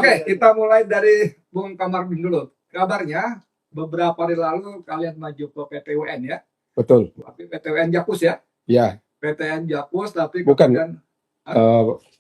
Oke, kita mulai dari Bung Kamarudin dulu. Kabarnya beberapa hari lalu kalian maju ke PTUN ya? Betul. Tapi PTUN Jakpus ya? Ya. PTN Jakpus, tapi bukan kemudian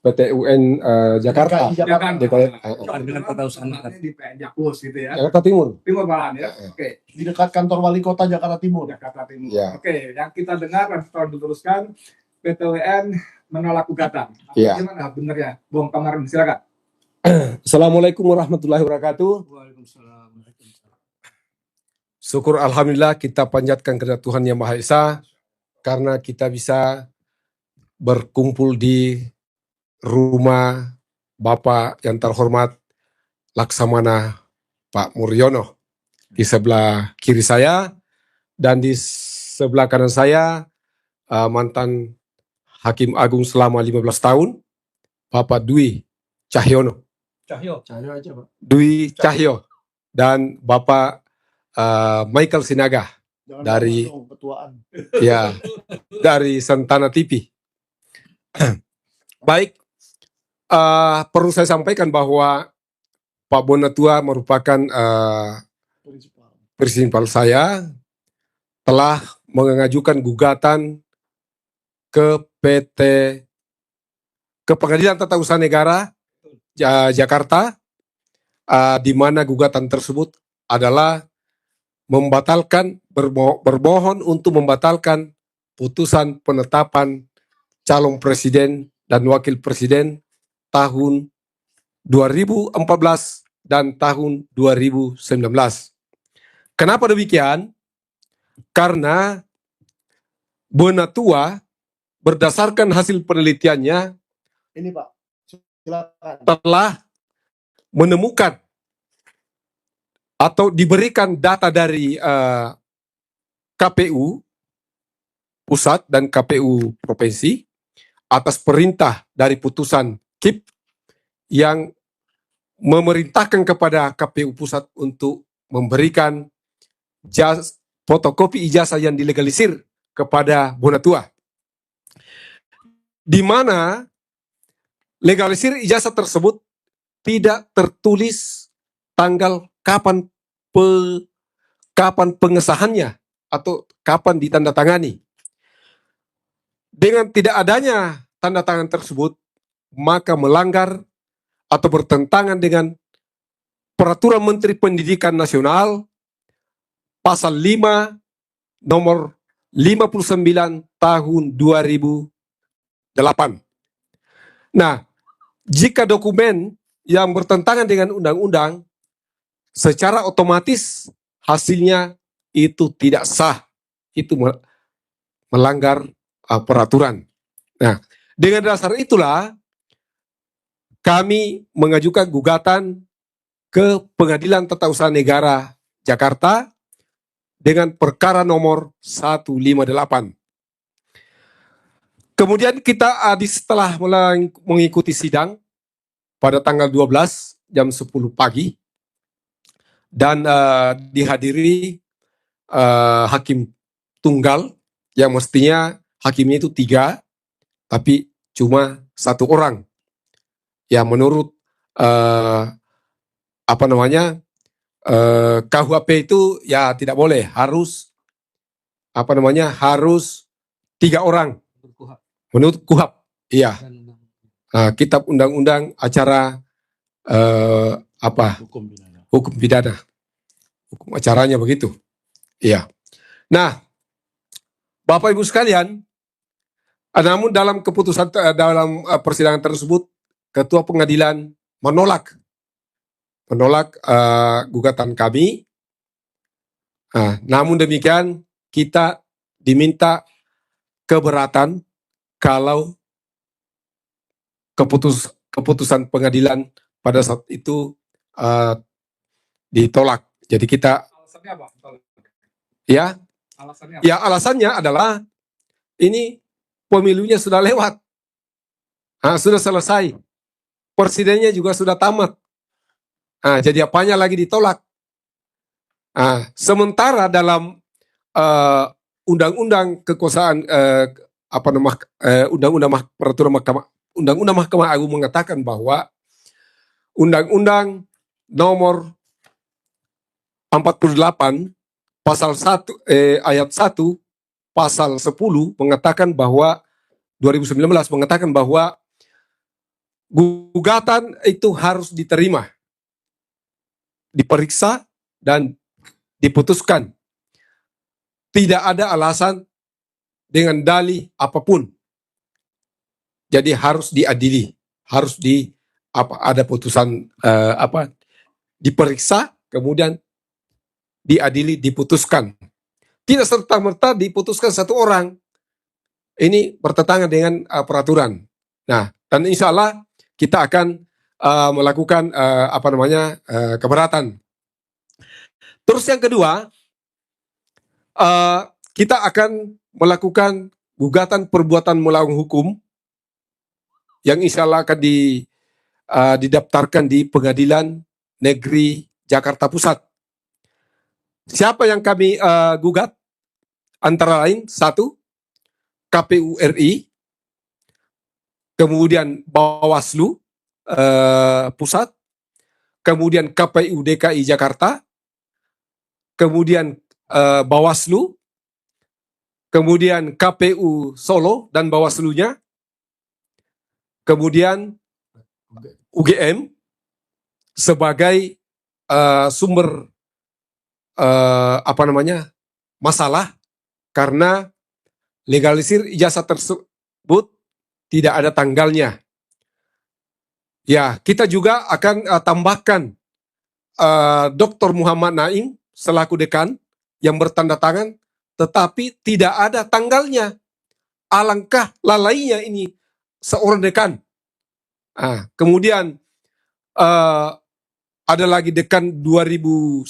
PTUN Jakarta. Dengan tata usaha di PN Jakpus gitu ya? Jakarta Timur. Timur malahan ya? Oke. Di dekat kantor wali kota Jakarta Timur. Jakarta Timur. Ya. Oke, yang kita dengar dan setelah diteruskan PTUN menolak gugatan. Ya. Gimana benernya, Bung Kamarudin? Silakan. Assalamualaikum warahmatullahi wabarakatuh. Waalaikumsalam. Syukur alhamdulillah kita panjatkan kepada Tuhan Yang Maha Esa karena kita bisa berkumpul di rumah Bapak yang terhormat Laksamana Pak Muryono di sebelah kiri saya, dan di sebelah kanan saya mantan Hakim Agung selama 15 tahun Bapak Dwi Cahyono. Cahyo aja Pak. Dwi Cahyo dan Bapak Michael Sinaga. Jangan dari ketuaan. Ya, dari Santana TV. Baik, perlu saya sampaikan bahwa Pak Bonatua merupakan prinsipal saya, telah mengajukan gugatan ke Pengadilan Tata Usaha Negara Jakarta, di mana gugatan tersebut adalah membatalkan, bermohon untuk membatalkan putusan penetapan calon presiden dan wakil presiden tahun 2014 dan tahun 2019. Kenapa demikian? Karena Bonatua berdasarkan hasil penelitiannya ini Pak, silakan, telah menemukan atau diberikan data dari KPU pusat dan KPU provinsi atas perintah dari putusan KIP yang memerintahkan kepada KPU pusat untuk memberikan fotokopi ijazah yang dilegalisir kepada Bonatua, di mana legalisir ijazah tersebut tidak tertulis tanggal kapan pengesahannya atau kapan ditandatangani. Dengan tidak adanya tanda tangan tersebut, maka melanggar atau bertentangan dengan Peraturan Menteri Pendidikan Nasional Pasal 5 nomor 59 tahun 2008. Nah, jika dokumen yang bertentangan dengan undang-undang, secara otomatis hasilnya itu tidak sah, itu melanggar peraturan. Nah, dengan dasar itulah kami mengajukan gugatan ke Pengadilan Tata Usaha Negara Jakarta dengan perkara nomor 158. Kemudian kita setelah mengikuti sidang pada tanggal 12 jam 10 pagi dan dihadiri hakim tunggal yang mestinya hakimnya itu 3, tapi cuma 1 orang. Ya, menurut KUHP itu ya tidak boleh, harus harus 3 orang. Menurut KUHP, iya. Kitab Undang-Undang Acara Hukum Pidana. Hukum acaranya begitu. Iya. Nah, Bapak Ibu sekalian, namun dalam keputusan dalam persidangan tersebut, Ketua Pengadilan menolak gugatan kami. Namun demikian kita diminta keberatan kalau keputusan pengadilan pada saat itu ditolak. Jadi kita alasannya apa? Ya. Alasannya apa? Ya, alasannya adalah ini pemilunya sudah lewat. Sudah selesai. Presidennya juga sudah tamat. Jadi apanya lagi ditolak? Sementara dalam undang-undang kekuasaan Undang-Undang Mahkamah Agung mengatakan bahwa Undang-Undang Nomor 48 pasal 1 ayat 1 pasal 10 mengatakan bahwa 2019 mengatakan bahwa gugatan itu harus diterima, diperiksa dan diputuskan. Tidak ada alasan dengan dalih apapun. Jadi harus diadili, harus ada putusan diperiksa, kemudian diadili, diputuskan. Tidak serta-merta diputuskan satu orang. Ini bertentangan dengan peraturan. Nah, dan insya Allah kita akan melakukan keberatan. Terus yang kedua, kita akan melakukan gugatan perbuatan melawan hukum yang insya Allah akan didaftarkan di Pengadilan Negeri Jakarta Pusat. Siapa yang kami gugat? Antara lain, 1, KPU RI, kemudian Bawaslu Pusat, kemudian KPU DKI Jakarta, kemudian Bawaslu, kemudian KPU Solo dan Bawaslunya, kemudian UGM sebagai sumber masalah karena legalisir ijazah tersebut tidak ada tanggalnya. Ya, kita juga akan tambahkan Dr. Muhammad Naim selaku dekan yang bertanda tangan, tetapi tidak ada tanggalnya. Alangkah lalainya ini seorang dekan. Kemudian ada lagi dekan 2019,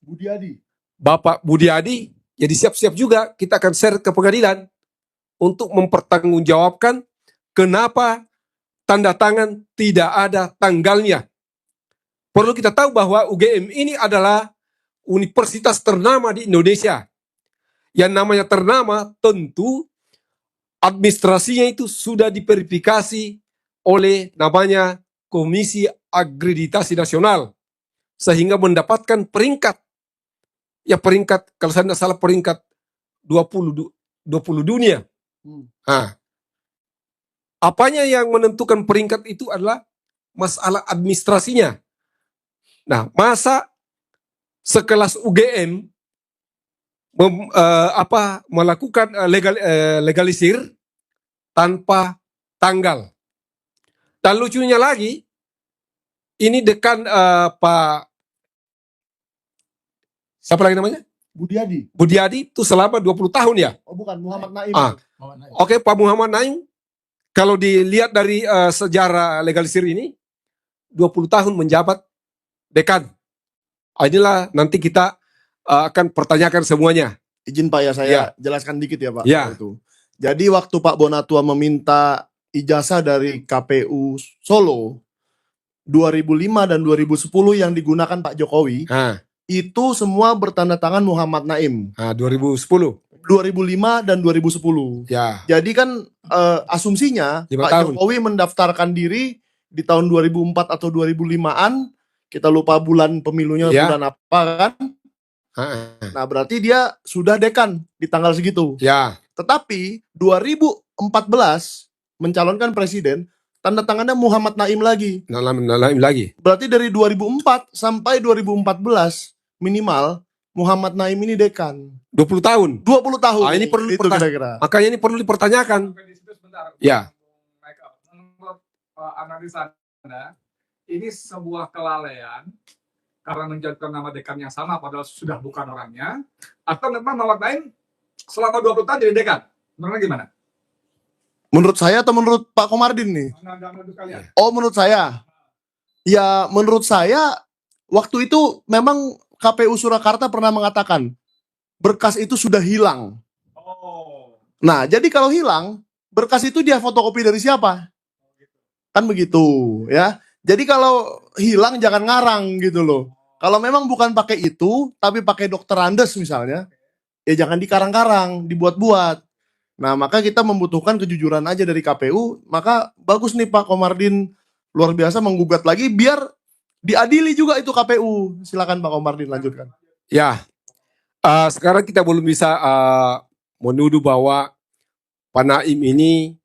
Budiadi. Bapak Budiadi. Jadi siap-siap juga kita akan share ke pengadilan untuk mempertanggungjawabkan kenapa tanda tangan tidak ada tanggalnya. Perlu kita tahu bahwa UGM ini adalah universitas ternama di Indonesia. Yang namanya ternama tentu administrasinya itu sudah diverifikasi oleh namanya Komisi Akreditasi Nasional sehingga mendapatkan peringkat. Ya peringkat, kalau saya tidak salah peringkat 20 dunia. Apanya yang menentukan peringkat itu adalah masalah administrasinya. Nah, masa sekelas UGM melakukan legalisir tanpa tanggal. Dan lucunya lagi, ini dekan Pak siapa lagi namanya? Budiadi. Budiadi itu selama 20 tahun ya? Oh bukan, Muhammad Naim. Oke, Pak Muhammad Naim, kalau dilihat dari sejarah legalisir ini, 20 tahun menjabat dekan. Inilah nanti kita akan pertanyakan semuanya. Izin Pak ya, saya jelaskan dikit ya Pak. Ya. Itu. Jadi waktu Pak Bonatua meminta ijazah dari KPU Solo 2005 dan 2010 yang digunakan Pak Jokowi, itu semua bertanda tangan Muhammad Naim. 2010. 2005 dan 2010. Ya. Jadi kan asumsinya 5 Pak tahun. Jokowi mendaftarkan diri di tahun 2004 atau 2005-an. Kita lupa bulan pemilunya bulan apa kan. Nah berarti dia sudah dekan di tanggal segitu. Ya. Tetapi 2014 mencalonkan presiden, tanda tangannya Muhammad Naim lagi. Naim lagi. Berarti dari 2004 sampai 2014 minimal Muhammad Naim ini dekan. 20 tahun. 20 tahun. Ini perlu kira-kira. Makanya ini perlu dipertanyakan. Ya. Menurut analisa Anda, ini sebuah kelalaian karena menjadikan nama dekan yang sama padahal sudah bukan orangnya, atau memang Muhammad Naim selama 20 tahun jadi dekan? Menurut gimana? Menurut saya atau menurut Pak Komardin nih? Oh menurut saya. Ya menurut saya waktu itu memang KPU Surakarta pernah mengatakan berkas itu sudah hilang. Nah jadi kalau hilang, berkas itu dia fotokopi dari siapa? Kan begitu ya. Jadi kalau hilang jangan ngarang gitu loh. Kalau memang bukan pakai itu, tapi pakai Dr. Andes misalnya, ya jangan dikarang-karang, dibuat-buat. Nah maka kita membutuhkan kejujuran aja dari KPU. Maka bagus nih Pak Komardin luar biasa menggugat lagi biar diadili juga itu KPU. Silakan Pak Komardin lanjutkan. Ya, sekarang kita belum bisa menuduh bahwa Pak Naim ini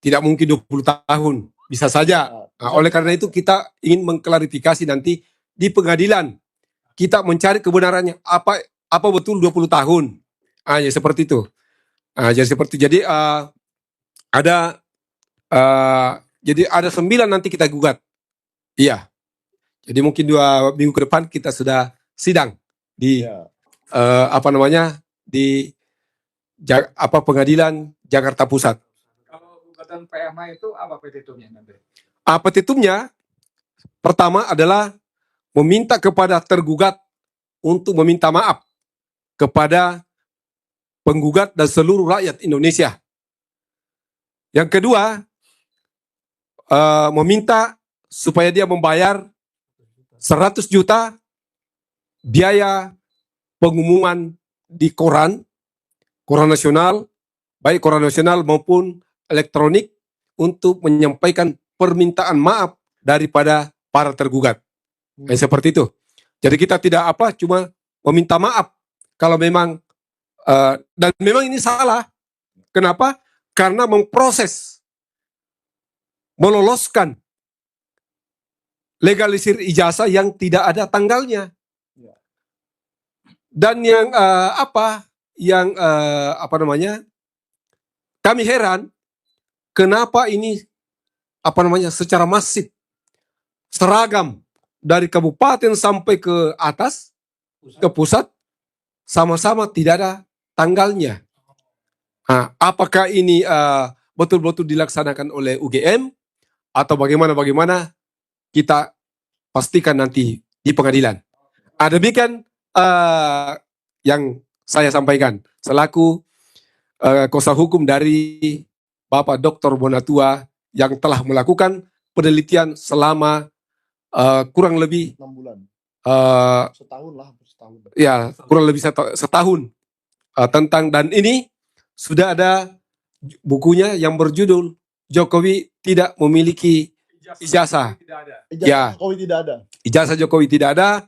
tidak mungkin 20 tahun. Bisa saja. Oleh karena itu kita ingin mengklarifikasi nanti di pengadilan. Kita mencari kebenarannya. Apa betul 20 tahun? Ya seperti itu. Jadi ada 9 nanti kita gugat. Iya. Jadi mungkin 2 minggu ke depan kita sudah sidang di di pengadilan Jakarta Pusat. Kalau gugatan PMA itu apa petitumnya nanti? Petitumnya pertama adalah meminta kepada tergugat untuk meminta maaf kepada penggugat dan seluruh rakyat Indonesia. Yang kedua, meminta supaya dia membayar 100 juta biaya pengumuman di koran nasional, baik koran nasional maupun elektronik, untuk menyampaikan permintaan maaf daripada para tergugat. Seperti itu. Jadi kita tidak cuma meminta maaf kalau memang dan memang ini salah. Kenapa? Karena meloloskan legalisir ijazah yang tidak ada tanggalnya. Dan yang kami heran kenapa ini secara masif seragam dari kabupaten sampai ke atas ke pusat sama-sama tidak ada tanggalnya. Apakah ini betul-betul dilaksanakan oleh UGM atau bagaimana kita pastikan nanti di pengadilan. Demikian yang saya sampaikan selaku kuasa hukum dari Bapak Dr. Bonatua yang telah melakukan penelitian selama kurang lebih 6 bulan. Setahun. Ya, kurang lebih setahun tentang, dan ini sudah ada bukunya yang berjudul Jokowi Tidak Memiliki Ijazah. Ijazah Jokowi tidak ada. Ijazah Jokowi tidak ada.